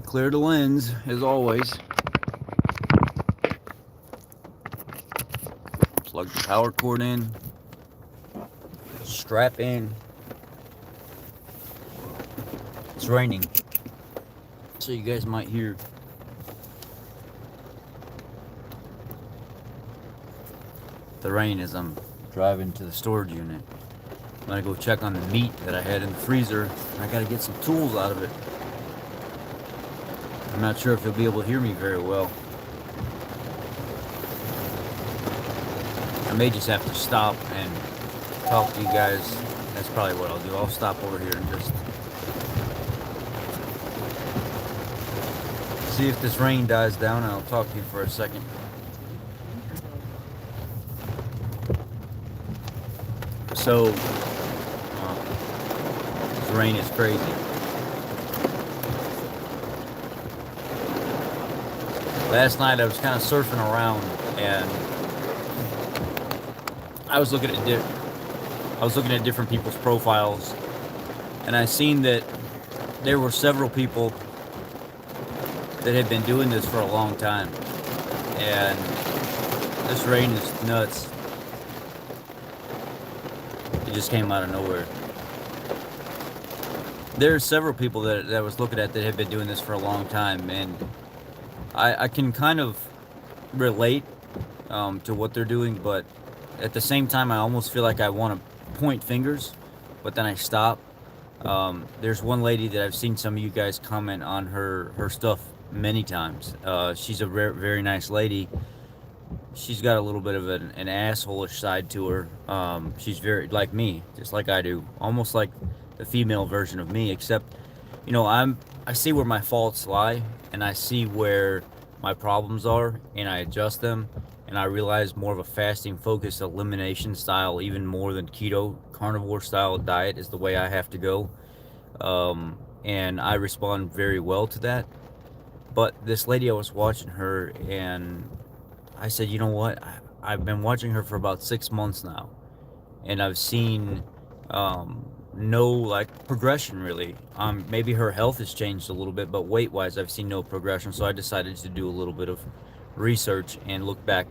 Clear the lens, as always. Plug the power cord in. Strap in. It's raining, so you guys might hear the rain as I'm driving to the storage unit. I'm gonna go check on the meat that I had in the freezer. I gotta get some tools out of it. I'm not sure if you'll be able to hear me very well. I may just have to stop and talk to you guys. That's probably what I'll do. I'll stop over here and just see if this rain dies down, and I'll talk to you for a second. So, this rain is crazy. Last night I was kind of surfing around, and I was looking at different people's profiles, and I seen that there were several people that had been doing this for a long time, and this rain is nuts. It just came out of nowhere. There are several people that I was looking at that have been doing this for a long time, and I can kind of relate to what they're doing, but at the same time, I almost feel like I want to point fingers, but then I stop. There's one lady that I've seen some of you guys comment on her stuff many times. She's a very nice lady. She's got a little bit of an asshole-ish side to her. She's very like me, just like I do, almost like the female version of me. Except, I see where my faults lie, and I see where my problems are, and I adjust them. And I realize more of a fasting focused elimination style, even more than keto carnivore style diet, is the way I have to go. And I respond very well to that. But this lady, I was watching her, and I said, you know what? I've been watching her for about 6 months now, and I've seen no like progression really. Maybe her health has changed a little bit, but weight wise, I've seen no progression. So I decided to do a little bit of research and look back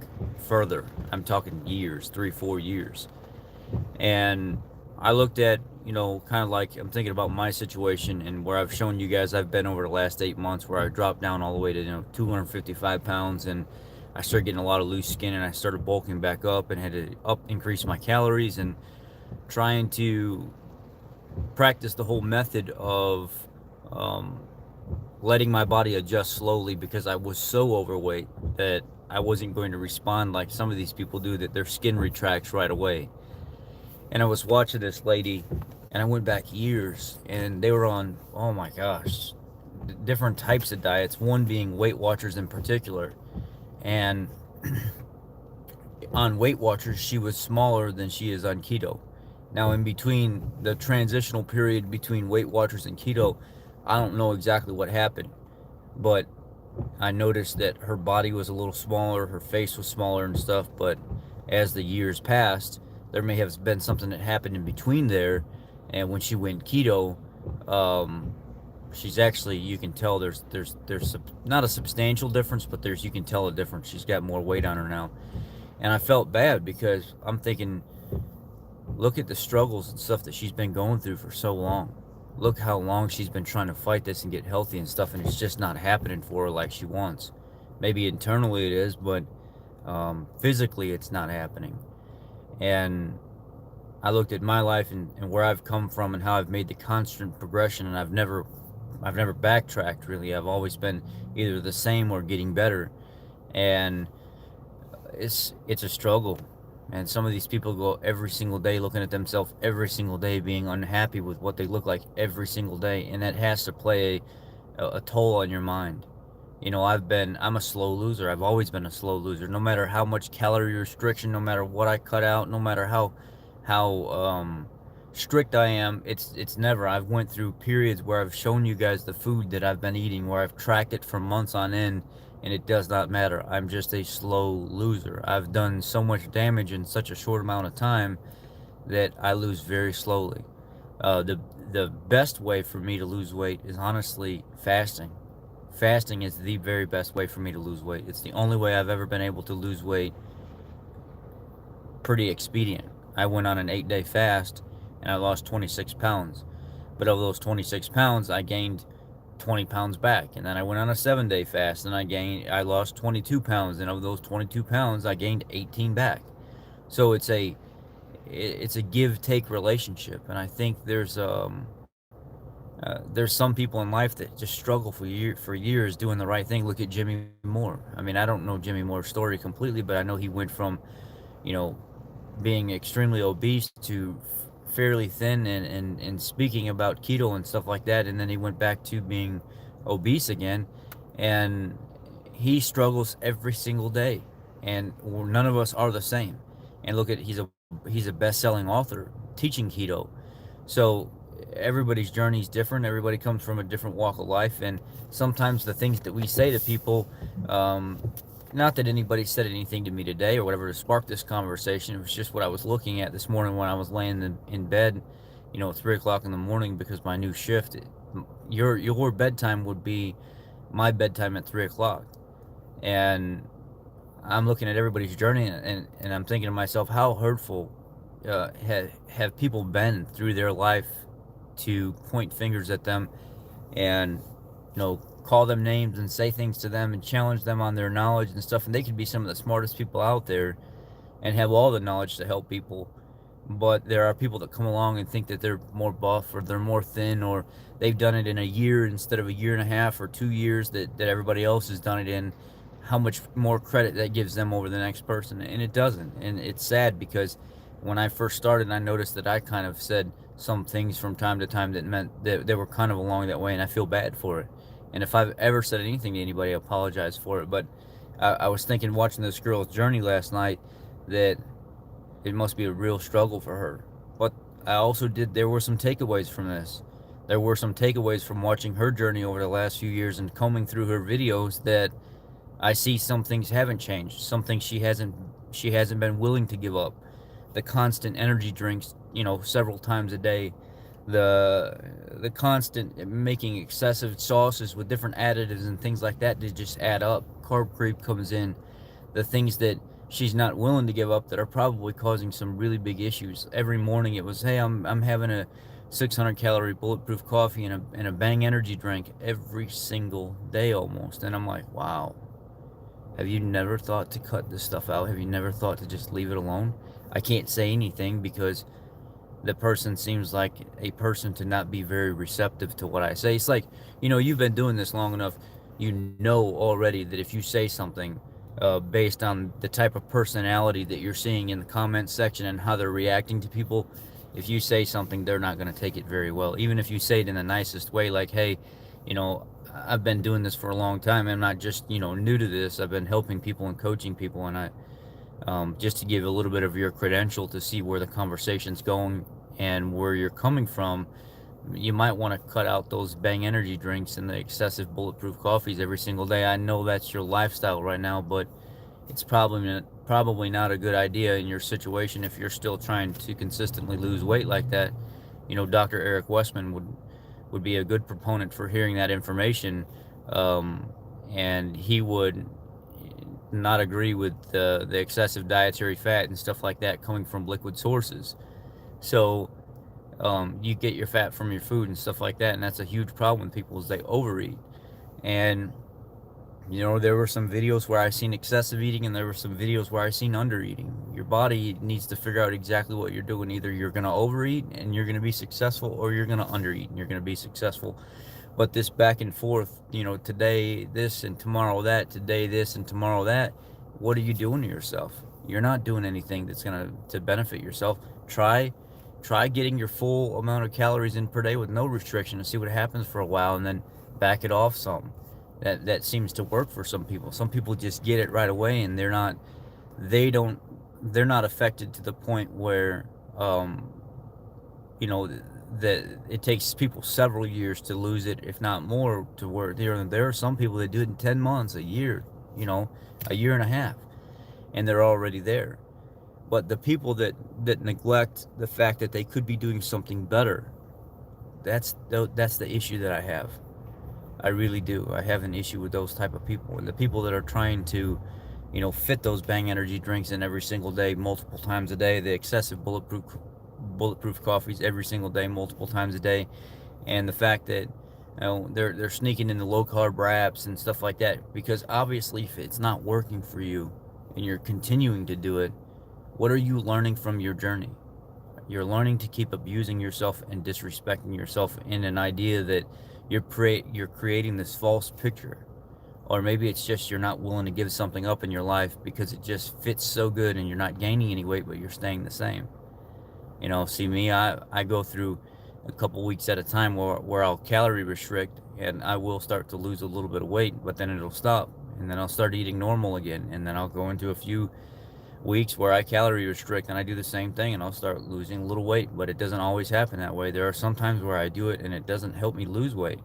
further. I'm talking years, 3, 4 years, and I looked at, kind of like I'm thinking about my situation and where I've shown you guys I've been over the last 8 months, where I dropped down all the way to 255 pounds, and I started getting a lot of loose skin, and I started bulking back up and had to increase my calories and trying to practice the whole method of um, letting my body adjust slowly, because I was so overweight that I wasn't going to respond like some of these people do, that their skin retracts right away. And I was watching this lady, and I went back years, and they were on, oh my gosh, different types of diets, one being Weight Watchers in particular. And on Weight Watchers, she was smaller than she is on keto. Now, in between the transitional period between Weight Watchers and keto, I don't know exactly what happened, but I noticed that her body was a little smaller, her face was smaller and stuff. But as the years passed, there may have been something that happened in between there. And when she went keto, um, she's actually, you can tell there's not a substantial difference, but you can tell a difference. She's got more weight on her now, and I felt bad because I'm thinking, look at the struggles and stuff that she's been going through for so long. Look how long she's been trying to fight this and get healthy and stuff, and it's just not happening for her like she wants. Maybe internally it is, but physically it's not happening. And I looked at my life and where I've come from and how I've made the constant progression, and I've never backtracked really. I've always been either the same or getting better, and it's a struggle. And some of these people go every single day looking at themselves every single day, being unhappy with what they look like every single day, and that has to play a toll on your mind. I'm a slow loser. I've always been a slow loser. No matter how much calorie restriction, no matter what I cut out, no matter how strict I am, it's never. I've went through periods where I've shown you guys the food that I've been eating, where I've tracked it for months on end, and it does not matter. I'm just a slow loser. I've done so much damage in such a short amount of time that I lose very slowly. The the best way for me to lose weight is honestly fasting. Fasting is the very best way for me to lose weight. It's the only way I've ever been able to lose weight pretty expedient. I went on an 8-day fast and I lost 26 pounds. But of those 26 pounds, I gained 20 pounds back. And then I went on a 7-day fast and I lost 22 pounds. And of those 22 pounds, I gained 18 back. So it's a give take relationship. And I think there's some people in life that just struggle for years doing the right thing. Look at Jimmy Moore. I mean, I don't know Jimmy Moore's story completely, but I know he went from, you know, being extremely obese to fairly thin and speaking about keto and stuff like that. And then he went back to being obese again. And he struggles every single day. And none of us are the same. And look at he's a best-selling author teaching keto. So everybody's journey is different. Everybody comes from a different walk of life, and sometimes the things that we say to people, um, not that anybody said anything to me today or whatever to spark this conversation. It was just what I was looking at this morning when I was laying in bed, at 3 o'clock in the morning because my new shift. Your bedtime would be my bedtime at 3 o'clock, and I'm looking at everybody's journey and I'm thinking to myself, how hurtful have people been through their life to point fingers at them and call them names and say things to them and challenge them on their knowledge and stuff. And they could be some of the smartest people out there and have all the knowledge to help people, but there are people that come along and think that they're more buff or they're more thin or they've done it in a year instead of a year and a half or 2 years that everybody else has done it in. How much more credit that gives them over the next person, and it doesn't. And it's sad because when I first started, I noticed that I kind of said some things from time to time that meant that they were kind of along that way, and I feel bad for it. And if I've ever said anything to anybody, I apologize for it. But I was thinking, watching this girl's journey last night, that it must be a real struggle for her. But there were some takeaways from this. There were some takeaways from watching her journey over the last few years and combing through her videos that I see some things haven't changed. Some things she hasn't been willing to give up. The constant energy drinks, several times a day. The constant making excessive sauces with different additives and things like that to just add up. Carb creep comes in. The things that she's not willing to give up that are probably causing some really big issues. Every morning it was, hey, I'm having a 600 calorie bulletproof coffee and a Bang energy drink every single day almost. And I'm like, wow, have you never thought to cut this stuff out? Have you never thought to just leave it alone? I can't say anything because the person seems like a person to not be very receptive to what I say. It's like, you've been doing this long enough. You know already that if you say something based on the type of personality that you're seeing in the comments section and how they're reacting to people, if you say something, they're not going to take it very well. Even if you say it in the nicest way, like, hey, you know, I've been doing this for a long time. I'm not just, new to this. I've been helping people and coaching people. And just to give a little bit of your credential to see where the conversation's going and where you're coming from, you might want to cut out those Bang energy drinks and the excessive bulletproof coffees every single day. I know that's your lifestyle right now, but it's probably not a good idea in your situation if you're still trying to consistently lose weight like that. Dr. Eric Westman would be a good proponent for hearing that information, and he would not agree with the excessive dietary fat and stuff like that coming from liquid sources. So you get your fat from your food and stuff like that, and that's a huge problem with people is they overeat. And there were some videos where I seen excessive eating, and there were some videos where I seen under eating. Your body needs to figure out exactly what you're doing. Either you're going to overeat and you're going to be successful, or you're going to undereat and you're going to be successful. But this back and forth, today this and tomorrow that, today this and tomorrow that, what are you doing to yourself? You're not doing anything that's going to benefit yourself. Try getting your full amount of calories in per day with no restriction and see what happens for a while, and then back it off some. That seems to work for some people. Some people just get it right away, and they're not affected to the point where that it takes people several years to lose it, if not more, to where there are some people that do it in 10 months, a year, a year and a half, and they're already there. But the people that neglect the fact that they could be doing something better, that's the issue that I have. I really do. I have an issue with those type of people, and the people that are trying to, fit those Bang energy drinks in every single day, multiple times a day, the excessive bulletproof coffees every single day, multiple times a day, and the fact that they're sneaking in the low carb wraps and stuff like that, because obviously if it's not working for you and you're continuing to do it, what are you learning from your journey? You're learning to keep abusing yourself and disrespecting yourself in an idea that you're creating this false picture. Or maybe it's just you're not willing to give something up in your life because it just fits so good and you're not gaining any weight, but you're staying the same. See me, I go through a couple weeks at a time where I'll calorie restrict and I will start to lose a little bit of weight, but then it'll stop. And then I'll start eating normal again. And then I'll go into a few weeks where I calorie restrict and I do the same thing and I'll start losing a little weight, but it doesn't always happen that way. There are some times where I do it and it doesn't help me lose weight.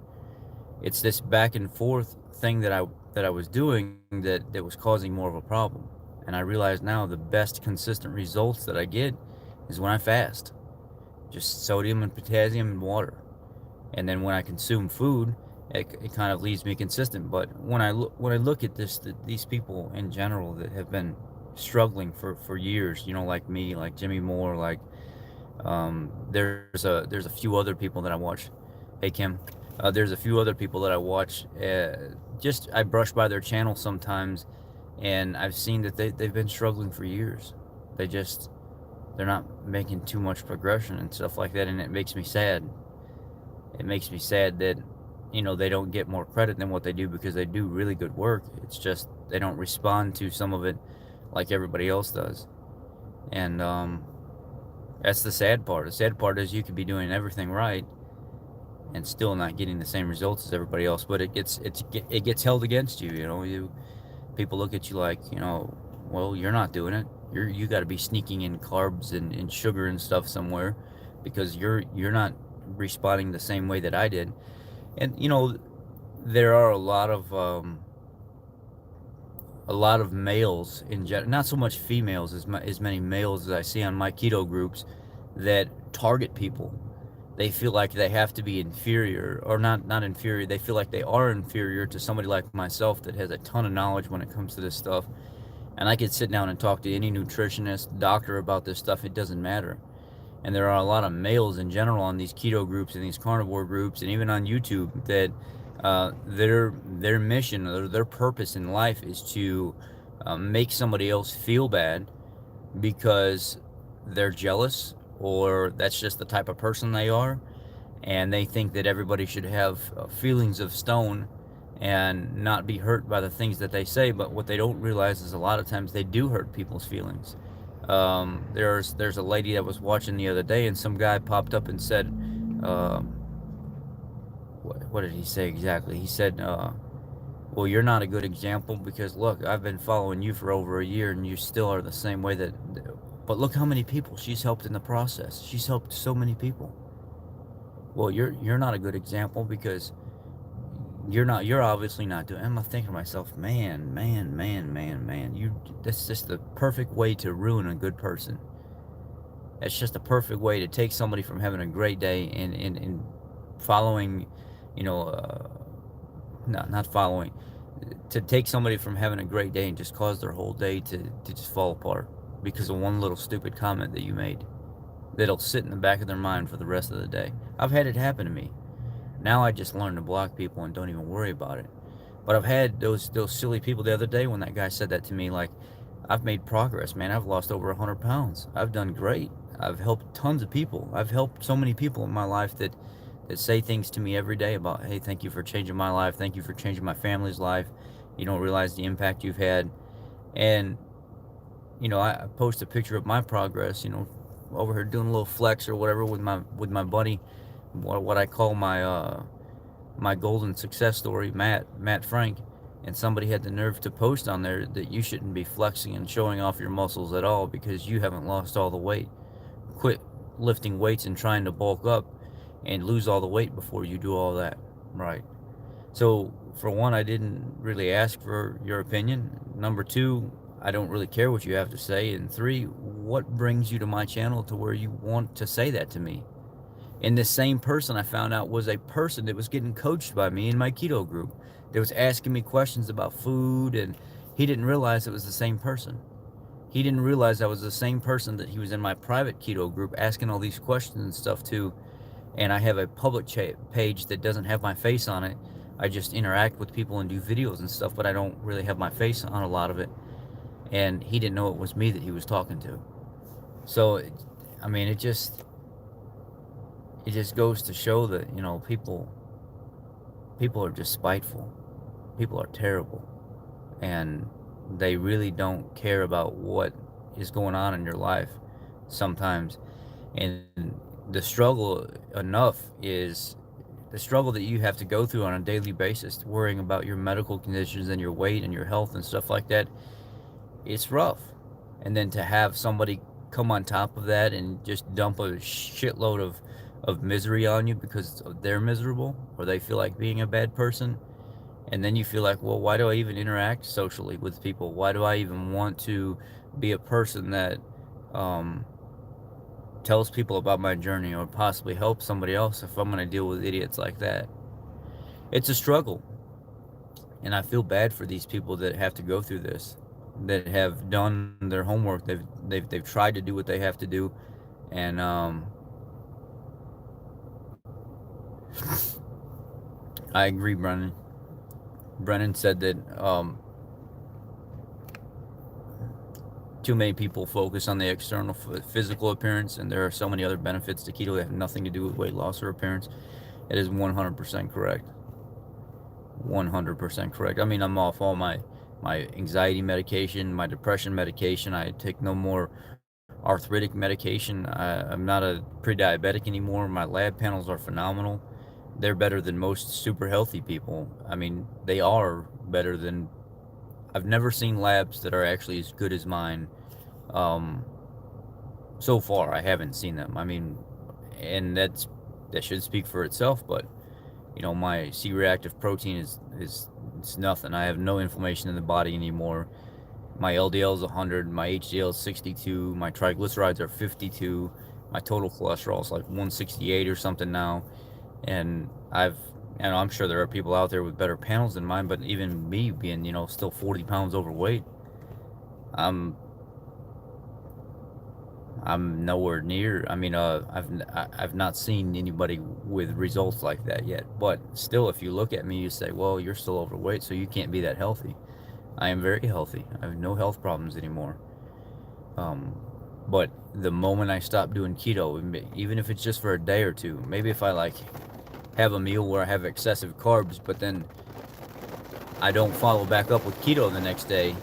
It's this back and forth thing that I was doing that was causing more of a problem. And I realize now the best consistent results that I get is when I fast. Just sodium and potassium and water. And then when I consume food, it kind of leaves me consistent. But when I look at these people in general that have been struggling for years, like me, like Jimmy Moore, like there's a few other people that I watch. Hey Kim, there's a few other people that I watch. Just I brush by their channel sometimes, and I've seen that they've been struggling for years. They're not making too much progression and stuff like that, and it makes me sad. It makes me sad that they don't get more credit than what they do, because they do really good work. It's just they don't respond to some of it like everybody else does. And that's the sad part. The sad part is you could be doing everything right and still not getting the same results as everybody else, but it gets held against you. People look at you like, well, you're not doing it. You got to be sneaking in carbs and sugar and stuff somewhere, because you're not responding the same way that I did. And there are a lot of males in general, not so much females as many males as I see on my keto groups, that target people. They feel like they have to be inferior, or not inferior. They feel like they are inferior to somebody like myself that has a ton of knowledge when it comes to this stuff. And I could sit down and talk to any nutritionist, doctor about this stuff. It doesn't matter. And there are a lot of males in general on these keto groups and these carnivore groups, and even on YouTube, that their mission or their purpose in life is to make somebody else feel bad because they're jealous, or that's just the type of person they are, and they think that everybody should have feelings of stone and not be hurt by the things that they say. But what they don't realize is a lot of times they do hurt people's feelings. There's a lady that was watching the other day, and some guy popped up and said, what did he say exactly? He said, well, you're not a good example, because look, I've been following you for over a year and you still are the same way but look how many people she's helped in the process. She's helped so many people. Well, you're not a good example, because you're obviously not doing. I'm thinking to myself, man, that's just the perfect way to ruin a good person. That's just a perfect way to take somebody from having a great day and following, not following, to take somebody from having a great day and just cause their whole day to just fall apart because of one little stupid comment that you made that'll sit in the back of their mind for the rest of the day. I've had it happen to me. Now I just learn to block people and don't even worry about it. But I've had those silly people the other day when that guy said that to me, like, I've made progress, man. I've lost over 100 pounds. I've done great. I've helped tons of people. I've helped so many people in my life that say things to me every day about, hey, thank you for changing my life. Thank you for changing my family's life. You don't realize the impact you've had. And, I post a picture of my progress, over here doing a little flex or whatever with my buddy, what I call my golden success story, Matt Frank. And somebody had the nerve to post on there that you shouldn't be flexing and showing off your muscles at all because you haven't lost all the weight. Quit lifting weights and trying to bulk up and lose all the weight before you do all that. Right. So, for one, I didn't really ask for your opinion. Number two, I don't really care what you have to say. And three, what brings you to my channel to where you want to say that to me? And this same person I found out was a person that was getting coached by me in my keto group, that was asking me questions about food, and he didn't realize it was the same person. He didn't realize I was the same person that he was in my private keto group asking all these questions and stuff to. And I have a public page that doesn't have my face on it. I just interact with people and do videos and stuff, but I don't really have my face on a lot of it. And he didn't know it was me that he was talking to. So, I mean, it just goes to show that, people are just spiteful. People are terrible, and they really don't care about what is going on in your life sometimes. And the struggle enough is the struggle that you have to go through on a daily basis, worrying about your medical conditions and your weight and your health and stuff like that. It's rough. And then to have somebody come on top of that and just dump a shitload of misery on you because they're miserable or they feel like being a bad person. And then you feel like, well, why do I even interact socially with people? Why do I even want to be a person that um, tells people about my journey or possibly help somebody else if I'm going to deal with idiots like that? It's a struggle. And I feel bad for these people that have to go through this, that have done their homework. They've tried to do what they have to do. And I agree, Brennan. Brennan said that too many people focus on the external physical appearance, and there are so many other benefits to keto that have nothing to do with weight loss or appearance. It is 100% correct. 100% correct. I mean, I'm off all my anxiety medication, my depression medication. I take no more arthritic medication. I'm not a pre-diabetic anymore. My lab panels are phenomenal. They're better than most super healthy people. I mean, they are better than. I've never seen labs that are actually as good as mine. Um, so far, I haven't seen them. I mean, and that should speak for itself. But my C-reactive protein is it's nothing. I have no inflammation in the body anymore. My LDL is 100. My HDL is 62. My triglycerides are 52. My total cholesterol is like 168 or something now. And I'm sure there are people out there with better panels than mine, but even me being, still 40 pounds overweight, I'm I'm nowhere near. I mean, I've not seen anybody with results like that yet. But still, if you look at me, you say, well, you're still overweight, so you can't be that healthy. I am very healthy. I have no health problems anymore. Um, but the moment I stop doing keto, even if it's just for a day or two, maybe if I like have a meal where I have excessive carbs, but then I don't follow back up with keto the next day,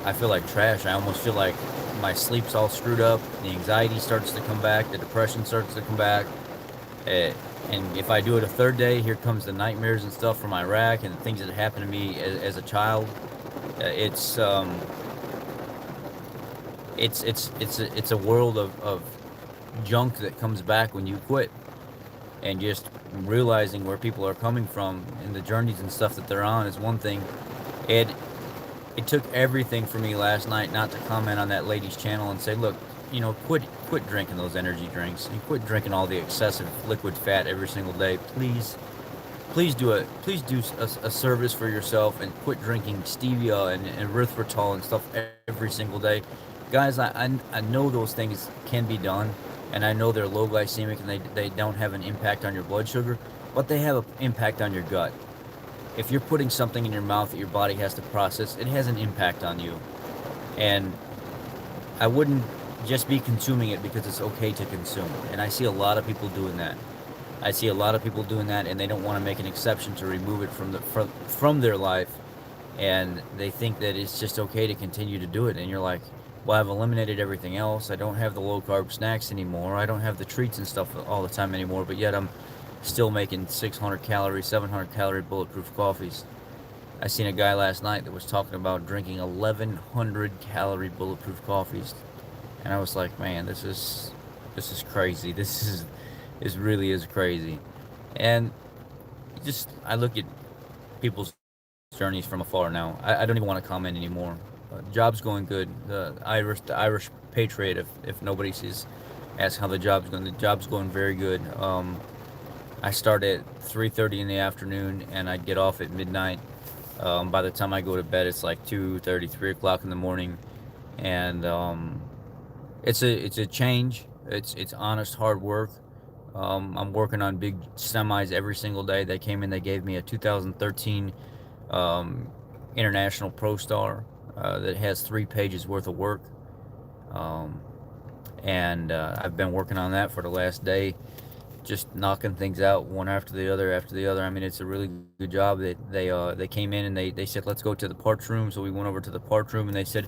I feel like trash. I almost feel like my sleep's all screwed up. The anxiety starts to come back. The depression starts to come back. Uh, and if I do it a third day, here comes the nightmares and stuff from Iraq and things that happened to me as a child. It's a world of junk that comes back when you quit, and just realizing where people are coming from and the journeys and stuff that they're on is one thing. It it took everything for me last night not to comment on that lady's channel and say, look, quit drinking those energy drinks and quit drinking all the excessive liquid fat every single day. Please do a service for yourself and quit drinking stevia and erythritol and stuff every single day. Guys, I know those things can be done, and I know they're low glycemic and they don't have an impact on your blood sugar, but they have an impact on your gut. If you're putting something in your mouth that your body has to process, it has an impact on you. And I wouldn't just be consuming it because it's okay to consume. And I see a lot of people doing that. I see a lot of people doing that, and they don't want to make an exception to remove it from their life, and they think that it's just okay to continue to do it. And you're like, well, I've eliminated everything else. I don't have the low carb snacks anymore. I don't have the treats and stuff all the time anymore. But yet I'm still making 600 calorie, 700 calorie bulletproof coffees. I seen a guy last night that was talking about drinking 1100 calorie bulletproof coffees, and I was like, man, this is crazy. This really is crazy. And just I look at people's journeys from afar now. I don't even want to comment anymore. Job's going good. The Irish Patriot, if nobody sees ask how the job's going. The job's going very good. I start at 3:30 in the afternoon, and I get off at midnight. By the time I go to bed, it's like 2:30, 3 o'clock in the morning, and it's a change. It's honest hard work. I'm working on big semis every single day. They came in. They gave me a 2013 um, International Pro Star that has 3 pages worth of work, um, and I've been working on that for the last day, just knocking things out one after the other after the other. I mean, it's a really good job. They came in and they said, let's go to the parts room. So we went over to the parts room and they said,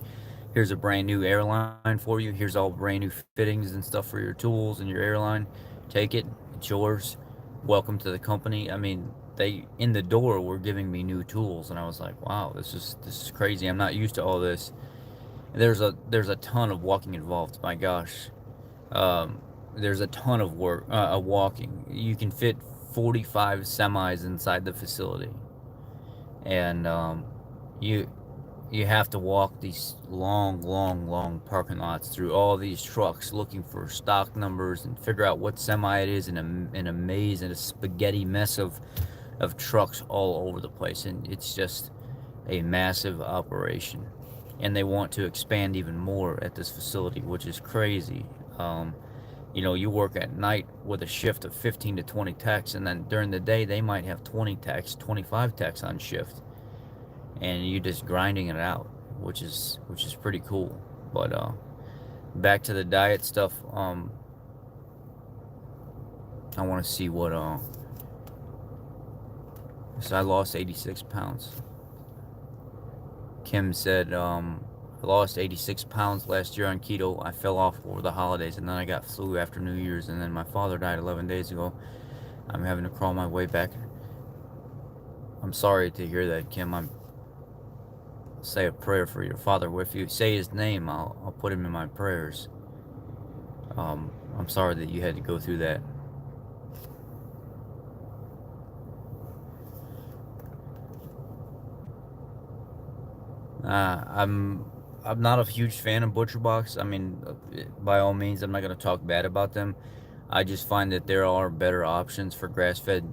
here's a brand new airline for you. Here's all brand new fittings and stuff for your tools and your airline. Take it. It's yours. Welcome to the company. I mean, they in the door were giving me new tools and I was like, wow, this is crazy. I'm not used to all this. There's a ton of walking involved. My gosh. Um, there's a ton of work, walking. You can fit 45 semis inside the facility, and you you have to walk these long, long, long parking lots through all these trucks, looking for stock numbers and figure out what semi it is in a maze and a spaghetti mess of trucks all over the place, and it's just a massive operation. And they want to expand even more at this facility, which is crazy. Um, you work at night with a shift of 15 to 20 techs, and then during the day, they might have 20 techs, 25 techs on shift, and you just grinding it out, which is pretty cool. But back to the diet stuff. I want to see what. So I lost 86 pounds. Kim said, I lost 86 pounds last year on keto. I fell off over the holidays, and then I got flu after New Year's, and then my father died 11 days ago. I'm having to crawl my way back. I'm sorry to hear that, Kim. I'm say a prayer for your father. If you say his name, I'll put him in my prayers. I'm sorry that you had to go through that. I'm not a huge fan of ButcherBox. I mean, by all means, I'm not going to talk bad about them. I just find that there are better options for grass-fed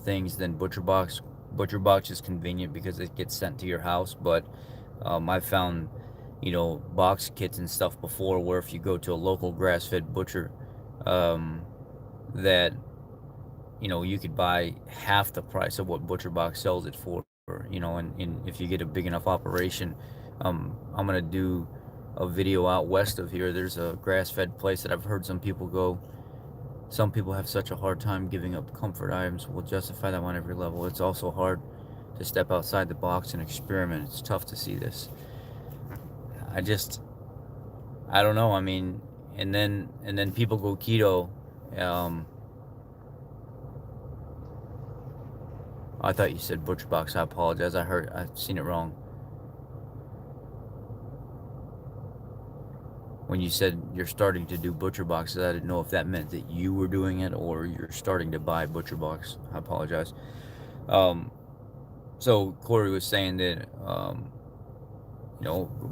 things than ButcherBox. ButcherBox is convenient because it gets sent to your house, but I've found, box kits and stuff before where if you go to a local grass-fed butcher, um, that you could buy half the price of what ButcherBox sells it for. And if you get a big enough operation, I'm gonna do a video out west of here. There's a grass-fed place that I've heard some people go. Some people have such a hard time giving up comfort items. Will justify that on every level. It's also hard to step outside the box and experiment. It's tough to see this. I just, I don't know. I mean, and then people go keto. Um, I thought you said ButcherBox. I apologize. I've seen it wrong. When you said you're starting to do ButcherBoxes, I didn't know if that meant that you were doing it or you're starting to buy ButcherBox. I apologize. Um, so Corey was saying that,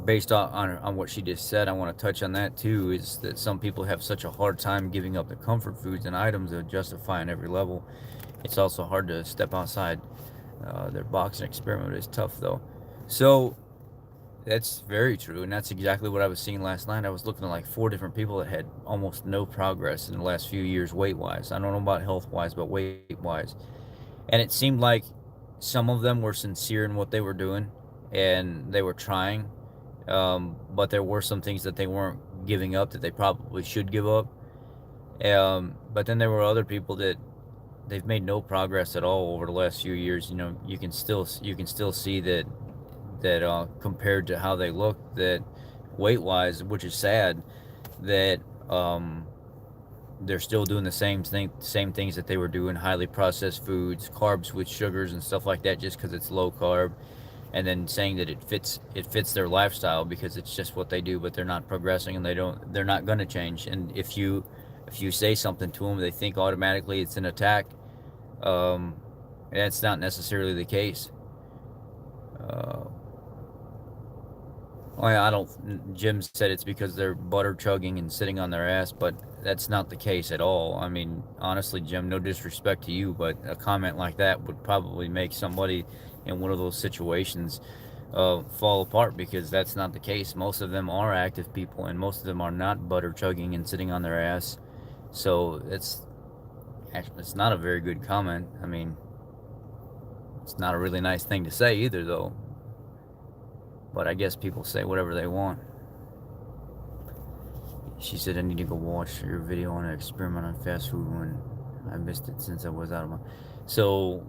based on what she just said, I want to touch on that too. Is that some people have such a hard time giving up the comfort foods and items that justify on every level. It's also hard to step outside their box and experiment. It's tough though. So that's very true, and that's exactly what I was seeing last night. I was looking at like 4 different people that had almost no progress in the last few years weight wise. I don't know about health wise, but weight wise. And it seemed like some of them were sincere in what they were doing and they were trying. But there were some things that they weren't giving up that they probably should give up. But then there were other people that they've made no progress at all over the last few years. You can still see that compared to how they look, that weight wise, which is sad, that um, they're still doing the same things that they were doing: highly processed foods, carbs with sugars and stuff like that, just because it's low carb, and then saying that it fits their lifestyle because it's just what they do, but they're not progressing and they're not going to change. And if you say something to them, they think automatically it's an attack. Um, that's not necessarily the case. Uh, Oh, yeah, I don't. Jim said it's because they're butter chugging and sitting on their ass, but that's not the case at all. I mean, honestly, Jim, no disrespect to you, but a comment like that would probably make somebody in one of those situations fall apart because that's not the case. Most of them are active people, and most of them are not butter chugging and sitting on their ass. So it's not a very good comment. I mean, it's not a really nice thing to say either, though. But I guess people say whatever they want. She said I need to go watch your video on an experiment on fast food when I missed it since I was out of my. So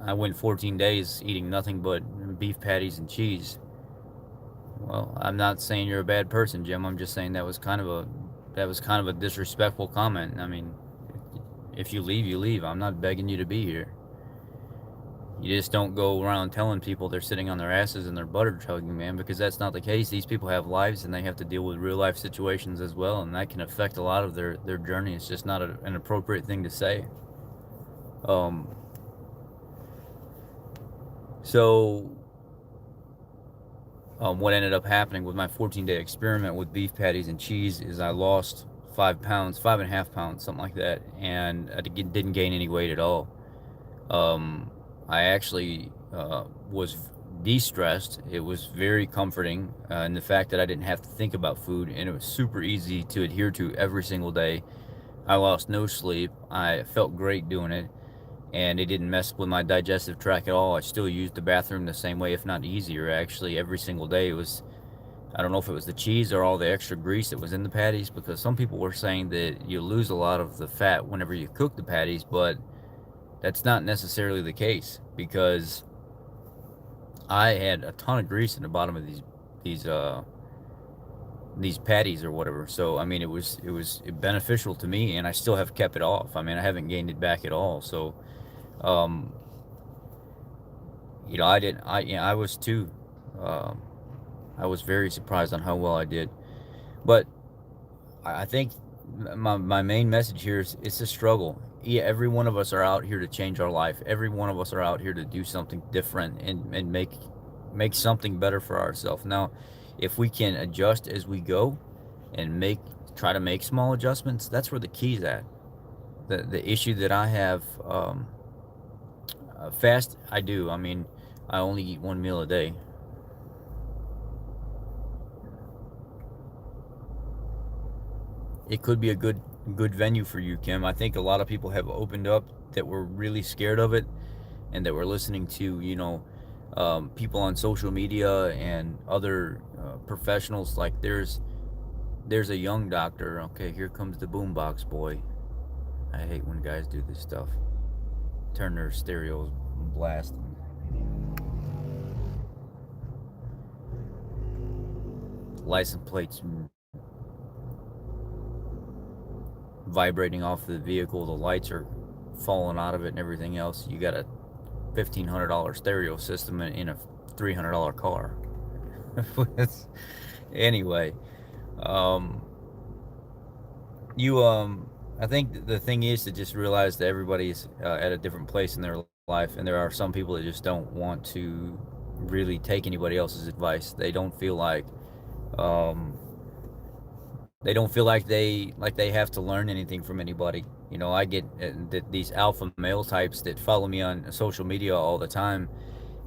I went 14 days eating nothing but beef patties and cheese. Well, I'm not saying you're a bad person, Jim. I'm just saying that was kind of a disrespectful comment. I mean, if you leave, you leave. I'm not begging you to be here. You just don't go around telling people they're sitting on their asses and they're butter chugging, man, because that's not the case. These people have lives and they have to deal with real life situations as well, and that can affect a lot of their journey. It's just not an appropriate thing to say. Um, so, what ended up happening with my 14-day experiment with beef patties and cheese is I lost 5 pounds, 5.5 pounds, something like that, and I didn't gain any weight at all. I actually was de-stressed. It was very comforting, and the fact that I didn't have to think about food, and it was super easy to adhere to every single day. I lost no sleep. I felt great doing it, and it didn't mess with my digestive tract at all. I still used the bathroom the same way, if not easier, actually, every single day. It was, I don't know if it was the cheese or all the extra grease that was in the patties, because some people were saying that you lose a lot of the fat whenever you cook the patties, but that's not necessarily the case because I had a ton of grease in the bottom of these uh these patties or whatever. So I mean, it was beneficial to me, and I still have kept it off. I mean, I haven't gained it back at all. So, um, I didn't. I was too. Um, I was very surprised on how well I did. But I think my main message here is it's a struggle. Yeah, every one of us are out here to change our life. Every one of us are out here to do something different and make something better for ourselves. Now, if we can adjust as we go and try to make small adjustments, that's where the key's at. The issue that I have, fast, I do. I mean, I only eat one meal a day. It could be a good venue for you, Kim. I think a lot of people have opened up that were really scared of it and that were listening to people on social media and other professionals. Like there's a young doctor. Okay, here comes the boombox boy. I hate when guys do this stuff. Turn their stereos blasting. License plates vibrating off the vehicle. The lights are falling out of it and everything else. You got a $1,500 stereo system in a $300 car. Anyway, um, you I think the thing is to just realize that everybody's at a different place in their life, and there are some people that just don't want to really take anybody else's advice. Um, they don't feel like they have to learn anything from anybody. I get these alpha male types that follow me on social media all the time,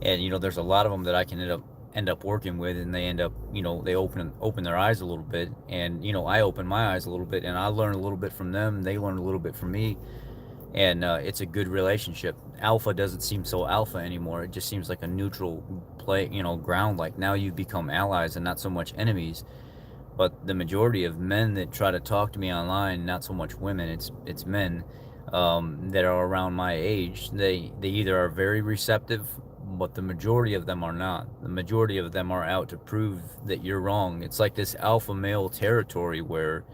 and there's a lot of them that I can end up working with, and they end up they open their eyes a little bit, and I open my eyes a little bit, and I learn a little bit from them, they learn a little bit from me, and it's a good relationship. Alpha doesn't seem so alpha anymore. It just seems like a neutral play, ground. Like now you've become allies and not so much enemies. But the majority of men that try to talk to me online, not so much women, it's men, that are around my age. They either are very receptive, but the majority of them are not. The majority of them are out to prove that you're wrong. It's like this alpha male territory where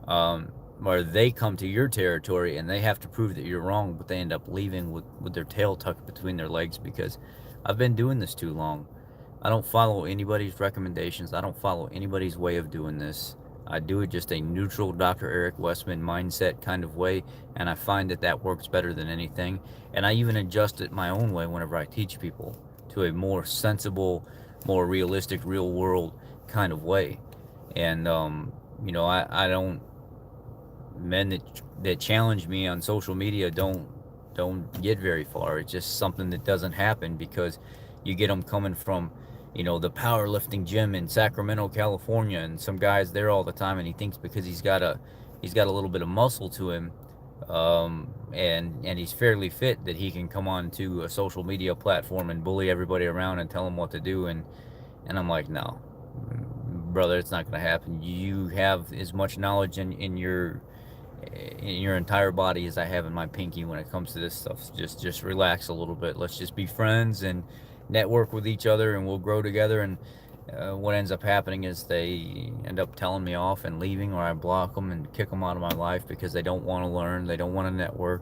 they come to your territory and they have to prove that you're wrong, but they end up leaving with their tail tucked between their legs because I've been doing this too long. I don't follow anybody's recommendations. I don't follow anybody's way of doing this. I do it just a neutral Dr. Eric Westman mindset kind of way, and I find that works better than anything. And I even adjust it my own way whenever I teach people to a more sensible, more realistic, real world kind of way. And I don't, men that challenge me on social media don't get very far. It's just something that doesn't happen because you get them coming from, the powerlifting gym in Sacramento, California, and some guy's there all the time, and he thinks because he's got a little bit of muscle to him, and he's fairly fit, that he can come on to a social media platform and bully everybody around and tell them what to do. And I'm like, no, brother, it's not going to happen. You have as much knowledge in your entire body as I have in my pinky when it comes to this stuff. Just relax a little bit. Let's just be friends and network with each other, and we'll grow together. And what ends up happening is they end up telling me off and leaving, or I block them and kick them out of my life because they don't want to learn, they don't want to network.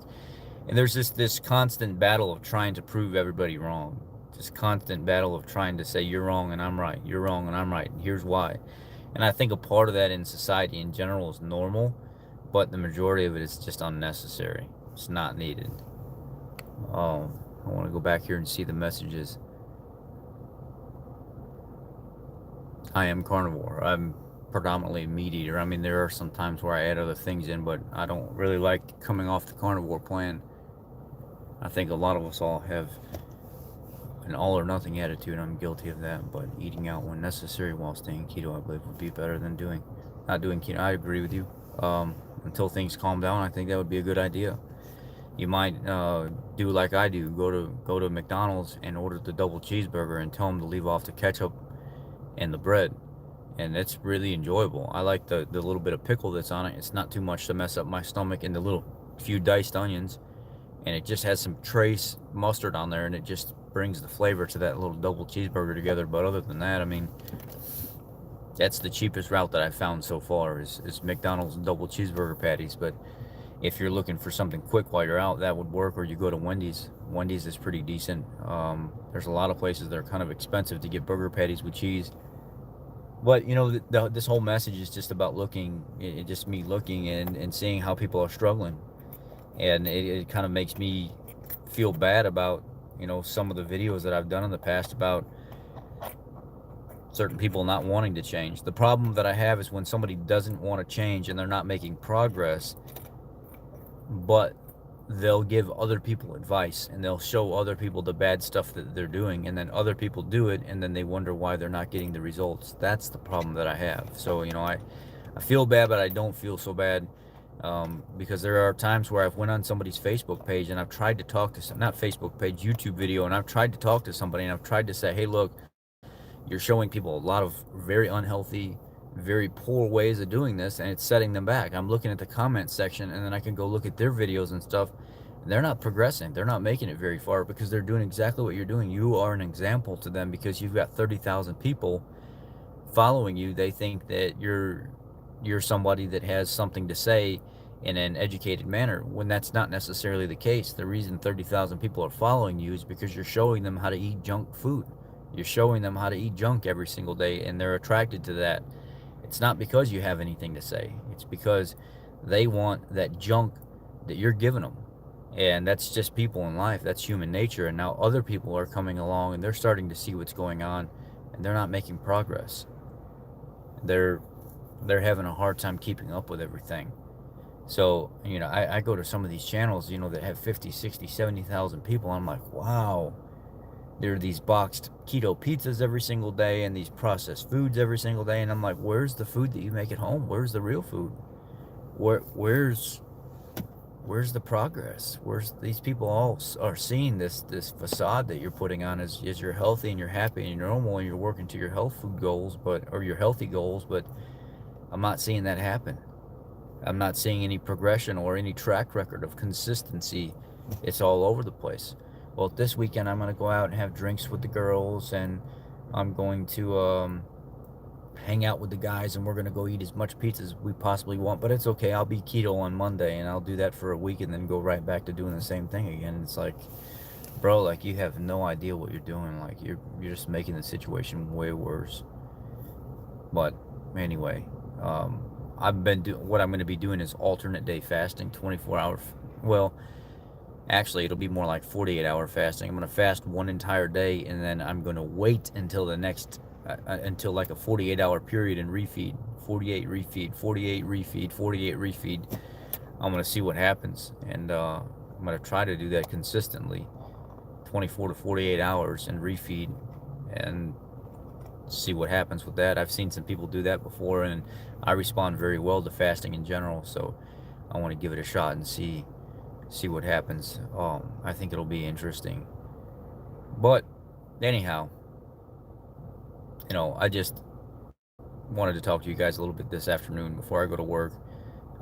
And there's just this constant battle of trying to prove everybody wrong. This constant battle of trying to say you're wrong and I'm right, you're wrong and I'm right, and here's why. And I think a part of that in society in general is normal, but the majority of it is just unnecessary. It's not needed. Oh, I want to go back here and see the messages. I am carnivore. I'm predominantly a meat eater. I mean, there are some times where I add other things in, but I don't really like coming off the carnivore plan. I think a lot of us all have an all or nothing attitude. I'm guilty of that, but eating out when necessary while staying keto, I believe, would be better than not doing keto. I agree with you. Until things calm down, I think that would be a good idea. You might do like I do, go to McDonald's and order the double cheeseburger and tell them to leave off the ketchup and the bread, and it's really enjoyable. I like the little bit of pickle that's on it. It's not too much to mess up my stomach, and the little few diced onions, and it just has some trace mustard on there, and it just brings the flavor to that little double cheeseburger together. But other than that, I mean, that's the cheapest route that I've found so far is McDonald's double cheeseburger patties. But if you're looking for something quick while you're out, that would work. Or you go to Wendy's. Wendy's is pretty decent. There's a lot of places that are kind of expensive to get burger patties with cheese. But this whole message is just about just me looking and seeing how people are struggling, and it kind of makes me feel bad about some of the videos that I've done in the past about certain people not wanting to change. The problem that I have is when somebody doesn't want to change and they're not making progress, but they'll give other people advice and they'll show other people the bad stuff that they're doing, and then other people do it, and then they wonder why they're not getting the results. That's the problem that I have. So I feel bad, but I don't feel so bad, because there are times where I've went on somebody's Facebook page and I've tried to talk to some, not Facebook page, YouTube video, and I've tried to talk to somebody and I've tried to say, hey, look, you're showing people a lot of very unhealthy, very poor ways of doing this, and it's setting them back. I'm looking at the comment section, and then I can go look at their videos and stuff, and they're not progressing. They're not making it very far because they're doing exactly what you're doing. You are an example to them because you've got 30,000 people following you. They think that you're somebody that has something to say in an educated manner, when that's not necessarily the case. The reason 30,000 people are following you is because you're showing them how to eat junk food. You're showing them how to eat junk every single day, and they're attracted to that. It's not because you have anything to say. It's because they want that junk that you're giving them. And that's just people in life. That's human nature. And now other people are coming along and they're starting to see what's going on, and they're not making progress. They're having a hard time keeping up with everything. So, I go to some of these channels, that have 50, 60, 70,000 people. I'm like, wow. There are these boxed keto pizzas every single day and these processed foods every single day. And I'm like, where's the food that you make at home? Where's the real food? Where's the progress? Where's these people all are seeing this facade that you're putting on as you're healthy and you're happy and you're normal and you're working to your health food goals, or your healthy goals, but I'm not seeing that happen. I'm not seeing any progression or any track record of consistency. It's all over the place. Well, this weekend I'm going to go out and have drinks with the girls, and I'm going to hang out with the guys, and we're going to go eat as much pizza as we possibly want. But it's okay. I'll be keto on Monday, and I'll do that for a week and then go right back to doing the same thing again. It's like, bro, like, you have no idea what you're doing. Like, you're just making the situation way worse. But anyway, what I'm going to be doing is alternate day fasting, 24 hour. Well, Actually, it'll be more like 48-hour fasting. I'm going to fast one entire day, and then I'm going to wait until the next, until like a 48-hour period and refeed. 48 refeed, 48 refeed, 48 refeed. I'm going to see what happens. And I'm going to try to do that consistently, 24 to 48 hours and refeed, and see what happens with that. I've seen some people do that before, and I respond very well to fasting in general. So I want to give it a shot and see what happens. I think it'll be interesting. But anyhow, I just wanted to talk to you guys a little bit this afternoon before I go to work.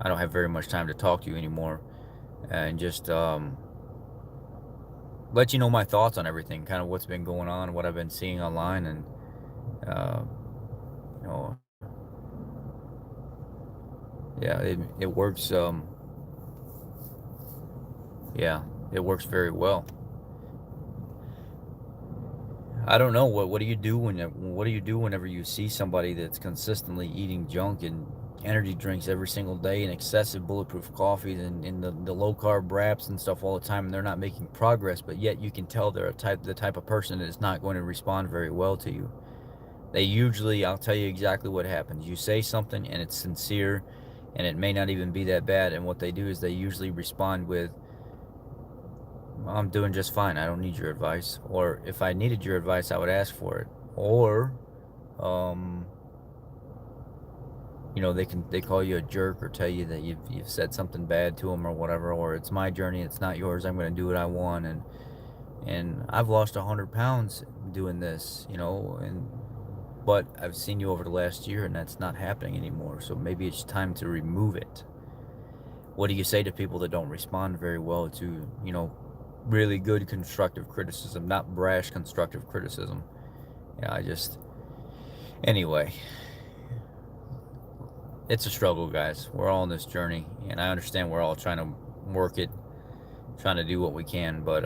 I don't have very much time to talk to you anymore, and just let you know my thoughts on everything, kind of what's been going on, what I've been seeing online, and uh, you know, yeah, it works. Yeah, it works very well. I don't know what do you do what do you do whenever you see somebody that's consistently eating junk and energy drinks every single day and excessive bulletproof coffees and the low carb wraps and stuff all the time, and they're not making progress, but yet you can tell they're the type of person that is not going to respond very well to you. They usually, I'll tell you exactly what happens. You say something and it's sincere, and it may not even be that bad, and what they do is they usually respond with, I'm doing just fine. I don't need your advice. Or if I needed your advice, I would ask for it. Or, um, they call you a jerk or tell you that you've said something bad to them or whatever. Or it's my journey, it's not yours. I'm going to do what I want. And I've lost 100 pounds doing this, but I've seen you over the last year, and that's not happening anymore. So maybe it's time to remove it. What do you say to people that don't respond very well to, really good constructive criticism, not brash constructive criticism? Anyway, it's a struggle, guys. We're all on this journey, and I understand we're all trying to work it, trying to do what we can, but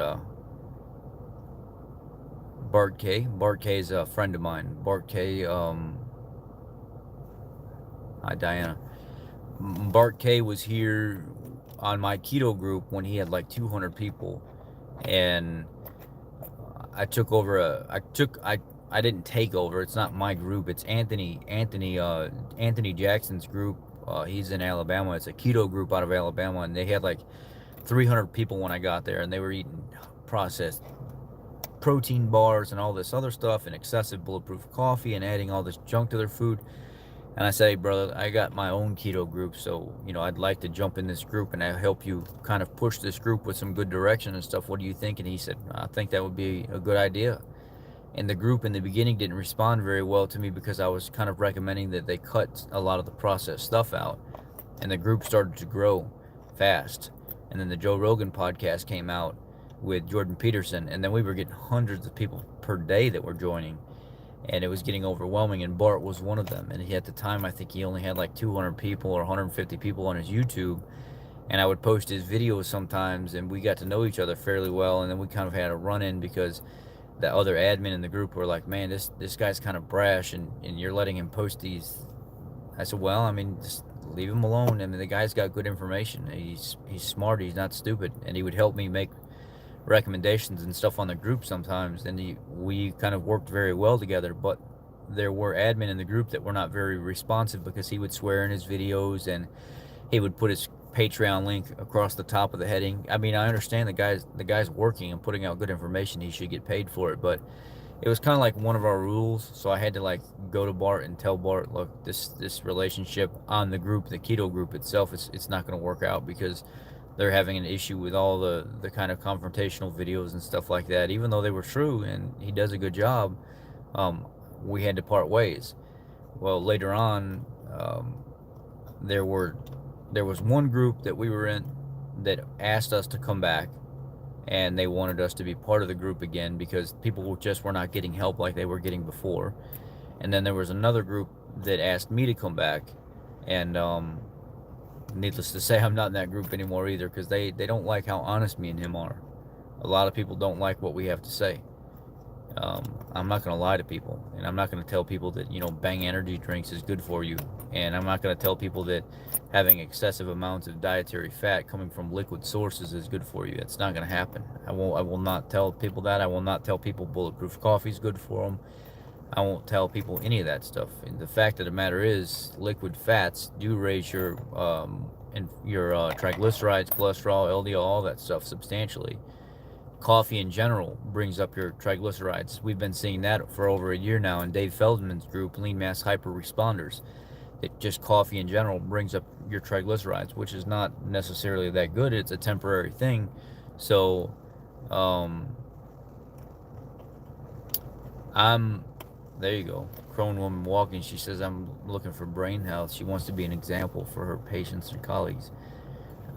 Bart K is a friend of mine. Bart K, hi Diana. Bart K was here on my keto group when he had like 200 people, and I took over I didn't take over. It's not my group. It's Anthony Jackson's group. He's in Alabama. It's a keto group out of Alabama, and they had like 300 people when I got there, and they were eating processed protein bars and all this other stuff and excessive bulletproof coffee and adding all this junk to their food. And I say, brother, I got my own keto group, so I'd like to jump in this group and I'll help you kind of push this group with some good direction and stuff. What do you think? And he said, I think that would be a good idea. And the group in the beginning didn't respond very well to me because I was kind of recommending that they cut a lot of the processed stuff out. And the group started to grow fast. And then the Joe Rogan podcast came out with Jordan Peterson, and then we were getting hundreds of people per day that were joining, and it was getting overwhelming, and Bart was one of them. And at the time, I think he only had like 200 people or 150 people on his YouTube, and I would post his videos sometimes, and we got to know each other fairly well. And then we kind of had a run-in because the other admin in the group were like, man, this guy's kind of brash, and you're letting him post these. I said, well, I mean, just leave him alone. I mean, the guy's got good information. He's smart. He's not stupid, and he would help me make recommendations and stuff on the group sometimes, and we kind of worked very well together. But there were admin in the group that were not very responsive because he would swear in his videos, and he would put his Patreon link across the top of the heading. I mean, I understand the guy's working and putting out good information. He should get paid for it, but it was kind of like one of our rules. So I had to like go to Bart and tell Bart, look, this relationship on the group, the keto group itself, it's not going to work out because they're having an issue with all the kind of confrontational videos and stuff like that. Even though they were true and he does a good job, we had to part ways. Well, later on, there was one group that we were in that asked us to come back, and they wanted us to be part of the group again because people just were not getting help like they were getting before. And then there was another group that asked me to come back, and needless to say, I'm not in that group anymore either because they don't like how honest me and him are. A lot of people don't like what we have to say. I'm not going to lie to people, and I'm not going to tell people that, Bang energy drinks is good for you, and I'm not going to tell people that having excessive amounts of dietary fat coming from liquid sources is good for you. It's not going to happen. I will not tell people that. I will not tell people bulletproof coffee is good for them. I won't tell people any of that stuff. And the fact of the matter is, liquid fats do raise your triglycerides, cholesterol, LDL, all that stuff substantially. Coffee in general brings up your triglycerides. We've been seeing that for over a year now in Dave Feldman's group, Lean Mass Hyper Responders. That just coffee in general brings up your triglycerides, which is not necessarily that good. It's a temporary thing. So, um, I'm there you go. Crone woman walking. She says, I'm looking for brain health. She wants to be an example for her patients and colleagues.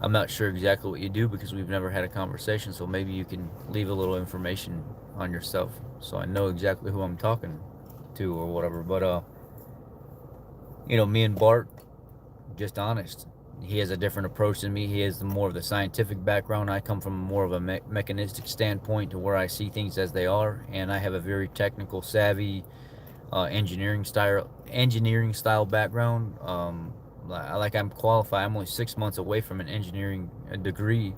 I'm not sure exactly what you do because we've never had a conversation, so maybe you can leave a little information on yourself so I know exactly who I'm talking to or whatever. But, me and Bart, just honest. He has a different approach than me. He has more of the scientific background. I come from more of a mechanistic standpoint to where I see things as they are, and I have a very technical, savvy, engineering style background. Like I'm qualified. I'm only 6 months away from an engineering degree,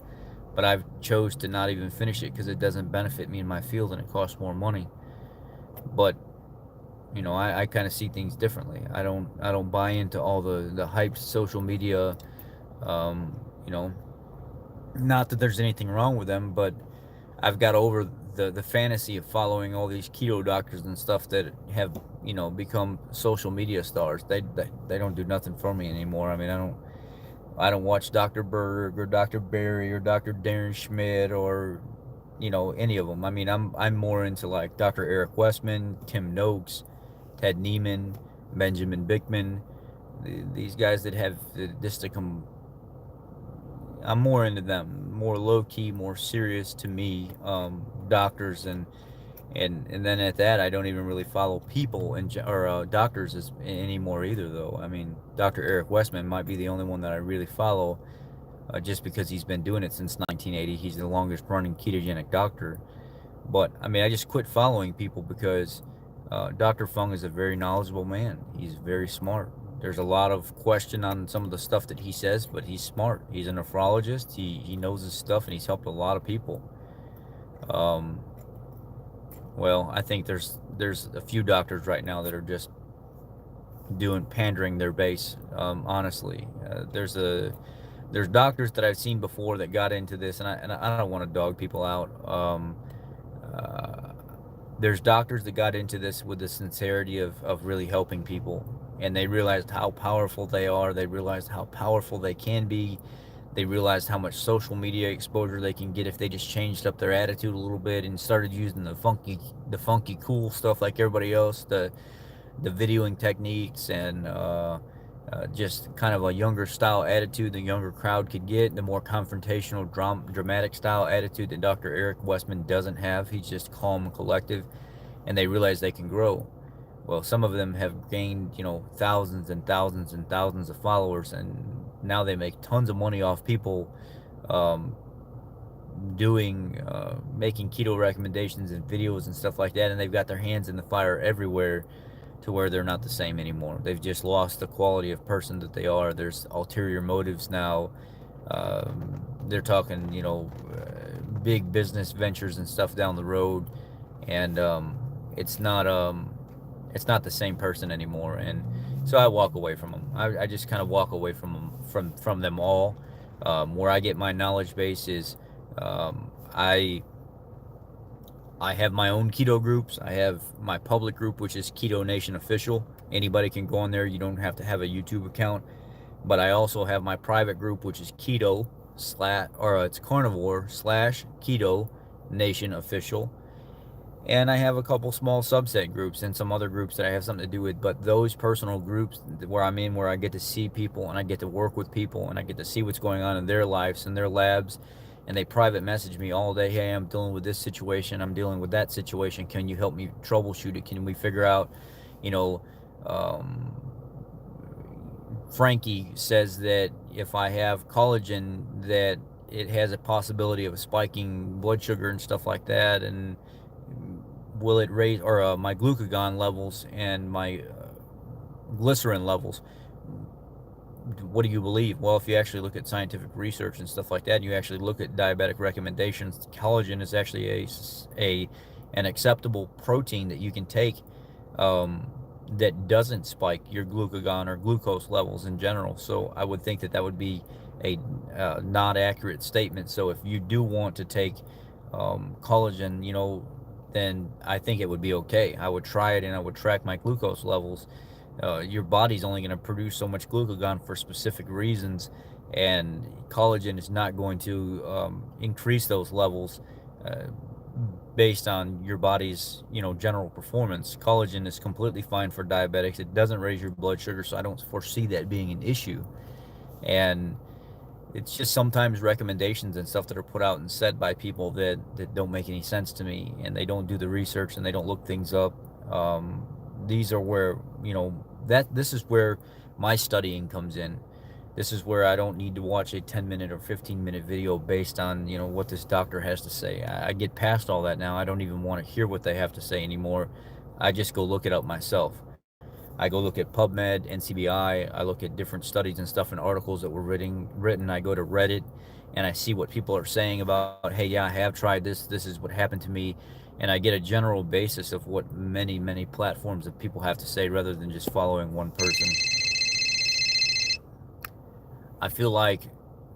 but I've chose to not even finish it because it doesn't benefit me in my field and it costs more money. But I kind of see things differently. I don't buy into all the hyped social media. Um, you know, Not that there's anything wrong with them, but I've got over the fantasy of following all these keto doctors and stuff that have become social media stars. They don't do nothing for me anymore. I mean, I don't watch Dr. Berg or Dr. Barry or Dr. Darren Schmidt or any of them. I mean, I'm more into like Dr. Eric Westman, Tim Noakes, Ted Neiman, Benjamin Bickman. These guys that have this to come. I'm more into them, more low key, more serious to me, doctors and then at that I don't even really follow people or doctors anymore either. Though I mean, Dr. Eric Westman might be the only one that I really follow, just because he's been doing it since 1980. He's the longest running ketogenic doctor. But I mean, I just quit following people because Dr. Fung is a very knowledgeable man. He's very smart. There's a lot of question on some of the stuff that he says, but he's smart. He's a nephrologist. He knows his stuff, and he's helped a lot of people. Um, well, I think there's a few doctors right now that are just doing pandering their base. Honestly, there's doctors that I've seen before that got into this, and I don't want to dog people out. Uh, there's doctors that got into this with the sincerity of really helping people, and they realized how powerful they are. They realized how powerful they can be. They realized how much social media exposure they can get if they just changed up their attitude a little bit and started using the funky cool stuff like everybody else, the videoing techniques, and just kind of a younger style attitude the younger crowd could get, the more confrontational, dramatic style attitude that Dr. Eric Westman doesn't have. He's just calm and collective, and they realize they can grow. Well, some of them have gained, thousands and thousands and thousands of followers, and now they make tons of money off people um, making keto recommendations and videos and stuff like that, and they've got their hands in the fire everywhere to where they're not the same anymore. They've just lost the quality of person that they are. There's ulterior motives now. They're talking, big business ventures and stuff down the road, and it's not it's not the same person anymore. And so I walk away from them. I just kind of walk away from them all. Where I get my knowledge base is I have my own keto groups. I have my public group, which is Keto Nation Official. Anybody can go on there. You don't have to have a YouTube account. But I also have my private group, which is it's carnivore/keto Nation Official. And I have a couple small subset groups and some other groups that I have something to do with. But those personal groups where I'm in, where I get to see people and I get to work with people and I get to see what's going on in their lives and their labs, and they private message me all day, hey, I'm dealing with this situation, I'm dealing with that situation, can you help me troubleshoot it? Can we figure out, you know, um, Frankie says that if I have collagen, that it has a possibility of spiking blood sugar and stuff like that, and will it raise, or my glucagon levels and my glycerin levels? What do you believe? Well, if you actually look at scientific research and stuff like that, and you actually look at diabetic recommendations, collagen is actually a an acceptable protein that you can take, um, that doesn't spike your glucagon or glucose levels in general. So I would think that that would be a not accurate statement. So if you do want to take collagen, then I think it would be okay. I would try it and I would track my glucose levels. Your body's only going to produce so much glucagon for specific reasons, and collagen is not going to increase those levels uh, based on your body's general performance. Collagen is completely fine for diabetics. It doesn't raise your blood sugar, so I don't foresee that being an issue. And it's just sometimes recommendations and stuff that are put out and said by people that don't make any sense to me, and they don't do the research and they don't look things up. These are where that this is where my studying comes in. This is where I don't need to watch a 10-minute or 15-minute video based on what this doctor has to say. I get past all that now. I don't even want to hear what they have to say anymore. I just go look it up myself. I go look at PubMed, NCBI. I look at different studies and stuff and articles that were written. I go to Reddit and I see what people are saying about, hey, yeah, I have tried this. This is what happened to me. And I get a general basis of what many, many platforms of people have to say rather than just following one person. I feel like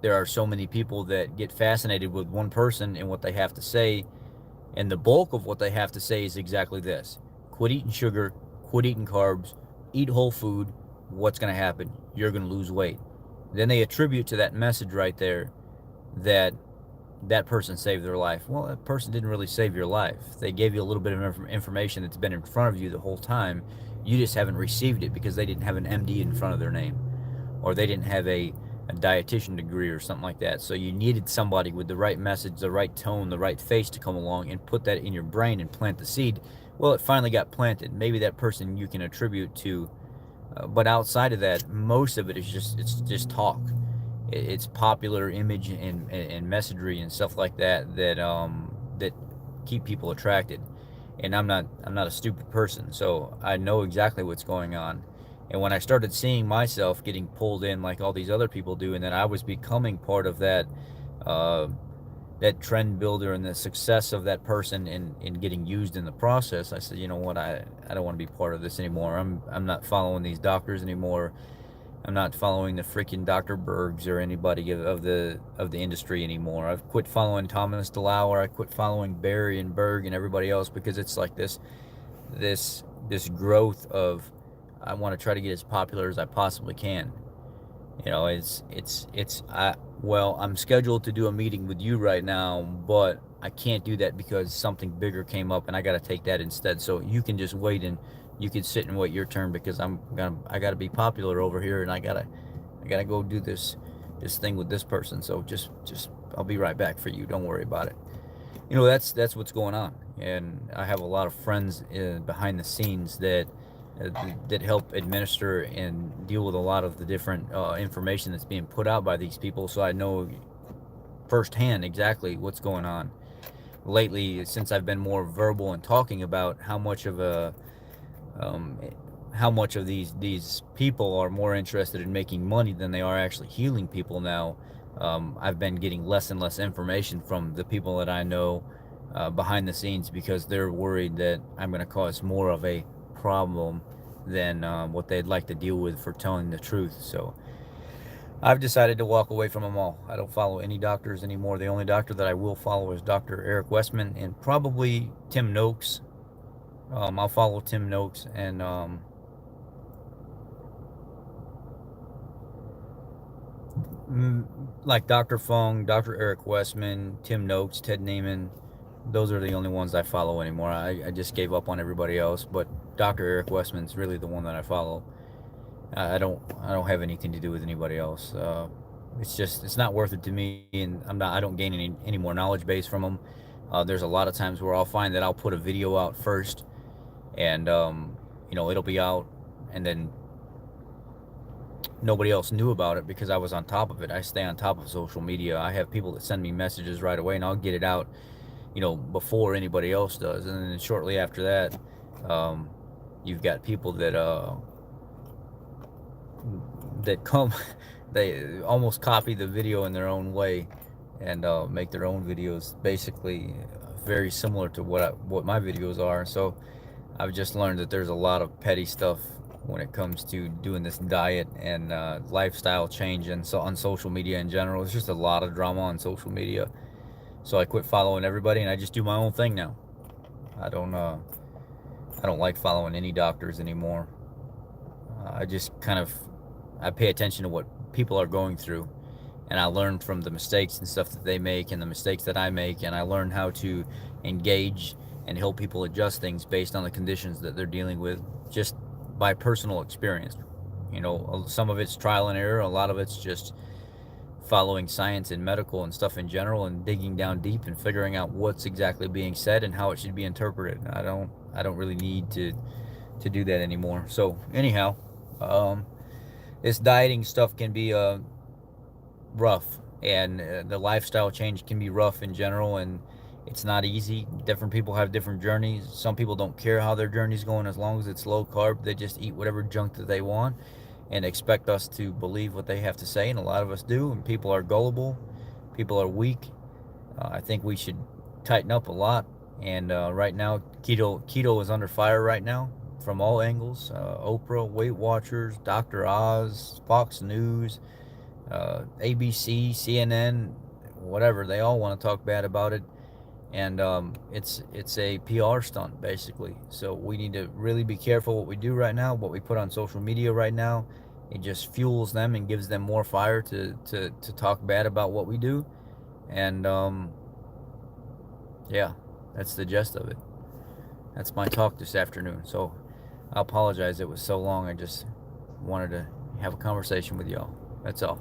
there are so many people that get fascinated with one person and what they have to say, and the bulk of what they have to say is exactly this: quit eating sugar, quit eating carbs, eat whole food. What's going to happen? You're going to lose weight. Then they attribute to that message right there that that person saved their life. Well, that person didn't really save your life. They gave you a little bit of information that's been in front of you the whole time. You just haven't received it because they didn't have an MD in front of their name, or they didn't have a dietitian degree or something like that. So you needed somebody with the right message, the right tone, the right face to come along and put that in your brain and plant the seed. Well, it finally got planted. Maybe that person you can attribute to, but outside of that, most of it is just talk. It's popular image and messagery and stuff like that that keep people attracted. And I'm not a stupid person, so I know exactly what's going on. And when I started seeing myself getting pulled in like all these other people do, and then I was becoming part of uh, that trend builder and the success of that person in getting used in the process, I said, you know what, I don't want to be part of this anymore. I'm not following these doctors anymore. I'm not following the freaking Dr. Bergs or anybody of the industry anymore. I've quit following Thomas DeLauer. I quit following Barry and Berg and everybody else because it's like this growth of, I want to try to get as popular as I possibly can. I'm scheduled to do a meeting with you right now, but I can't do that because something bigger came up and I got to take that instead. So you can just wait and you can sit and wait your turn because I got to be popular over here, and I got to go do this thing with this person. So just I'll be right back for you. Don't worry about it. That's what's going on. And I have a lot of friends behind the scenes that help administer and deal with a lot of the different information that's being put out by these people, so I know firsthand exactly what's going on. Lately, since I've been more verbal and talking about um, how much of these people are more interested in making money than they are actually healing people now, I've been getting less and less information from the people that I know behind the scenes because they're worried that I'm going to cause more of a problem than what they'd like to deal with for telling the truth. So I've decided to walk away from them all. I don't follow any doctors anymore. The only doctor that I will follow is Dr. Eric Westman and probably Tim Noakes. I'll follow Tim Noakes and like Dr. Fung, Dr. Eric Westman, Tim Noakes, Ted Naiman. Those are the only ones I follow anymore. I just gave up on everybody else, but Dr. Eric Westman's really the one that I follow. I don't have anything to do with anybody else. It's not worth it to me, and I don't gain any more knowledge base from them. There's a lot of times where I'll find that I'll put a video out first, and it'll be out, and then nobody else knew about it because I was on top of it. I stay on top of social media. I have people that send me messages right away, and I'll get it out before anybody else does. And then shortly after that, um, you've got people that come, they almost copy the video in their own way, and make their own videos basically very similar to what my videos are. So I've just learned that there's a lot of petty stuff when it comes to doing this diet and lifestyle change, and so on social media in general. There's just a lot of drama on social media. So I quit following everybody, and I just do my own thing now. I don't uh, I don't like following any doctors anymore. I just kind of I pay attention to what people are going through, and I learn from the mistakes and stuff that they make and the mistakes that I make, and I learn how to engage and help people adjust things based on the conditions that they're dealing with, just by personal experience. Some of it's trial and error, a lot of it's just following science and medical and stuff in general, and digging down deep and figuring out what's exactly being said and how it should be interpreted. I don't really need to do that anymore. So anyhow, this dieting stuff can be rough, and the lifestyle change can be rough in general, and it's not easy. Different people have different journeys. Some people don't care how their journey's going as long as it's low carb. They just eat whatever junk that they want and expect us to believe what they have to say, and a lot of us do. And people are gullible, people are weak. I think we should tighten up a lot. And right now, keto is under fire right now from all angles. Oprah, Weight Watchers, Dr. Oz, Fox News, ABC, CNN, whatever. They all want to talk bad about it, and it's a PR stunt basically. So we need to really be careful what we do right now, what we put on social media right now. It just fuels them and gives them more fire to talk bad about what we do, and yeah, that's the gist of it. That's my talk this afternoon. So I apologize it was so long. I just wanted to have a conversation with y'all. That's all.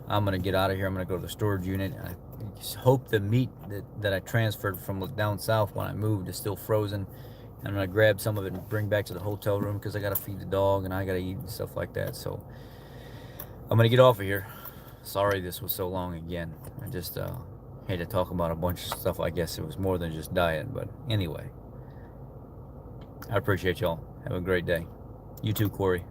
I'm going to get out of here. I'm going to go to the storage unit. I just hope the meat that I transferred from down south when I moved is still frozen. I'm going to grab some of it and bring back to the hotel room because I got to feed the dog and I got to eat and stuff like that. So I'm going to get off of here. Sorry this was so long again. I just had to talk about a bunch of stuff. I guess it was more than just diet. But anyway, I appreciate y'all. Have a great day. You too, Corey.